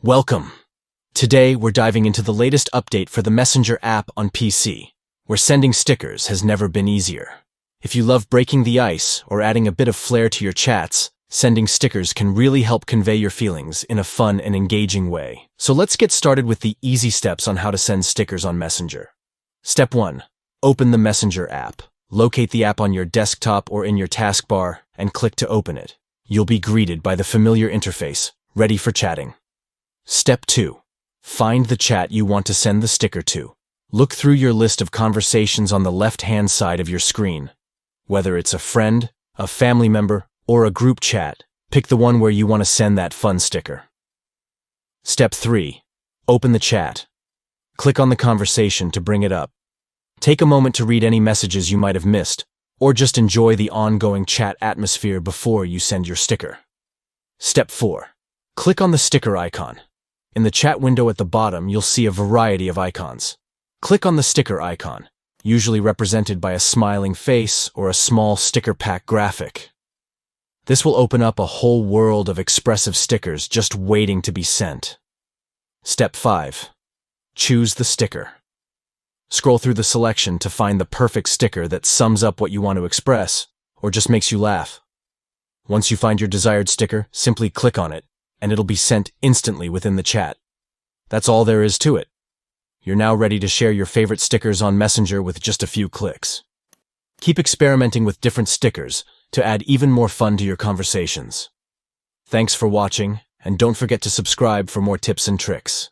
Welcome! Today, we're diving into the latest update for the Messenger app on PC, where sending stickers has never been easier. If you love breaking the ice or adding a bit of flair to your chats, sending stickers can really help convey your feelings in a fun and engaging way. So let's get started with the easy steps on how to send stickers on Messenger. Step 1. Open the Messenger app. Locate the app on your desktop or in your taskbar and click to open it. You'll be greeted by the familiar interface, ready for chatting. Step 2. Find the chat you want to send the sticker to. Look through your list of conversations on the left-hand side of your screen. Whether it's a friend, a family member, or a group chat, pick the one where you want to send that fun sticker. Step 3. Open the chat. Click on the conversation to bring it up. Take a moment to read any messages you might have missed, or just enjoy the ongoing chat atmosphere before you send your sticker. Step 4. Click on the sticker icon. In the chat window at the bottom, you'll see a variety of icons. Click on the sticker icon, usually represented by a smiling face or a small sticker pack graphic. This will open up a whole world of expressive stickers just waiting to be sent. Step 5. Choose the sticker. Scroll through the selection to find the perfect sticker that sums up what you want to express, or just makes you laugh. Once you find your desired sticker, simply click on it, and it'll be sent instantly within the chat. That's all there is to it. You're now ready to share your favorite stickers on Messenger with just a few clicks. Keep experimenting with different stickers to add even more fun to your conversations. Thanks for watching, and don't forget to subscribe for more tips and tricks.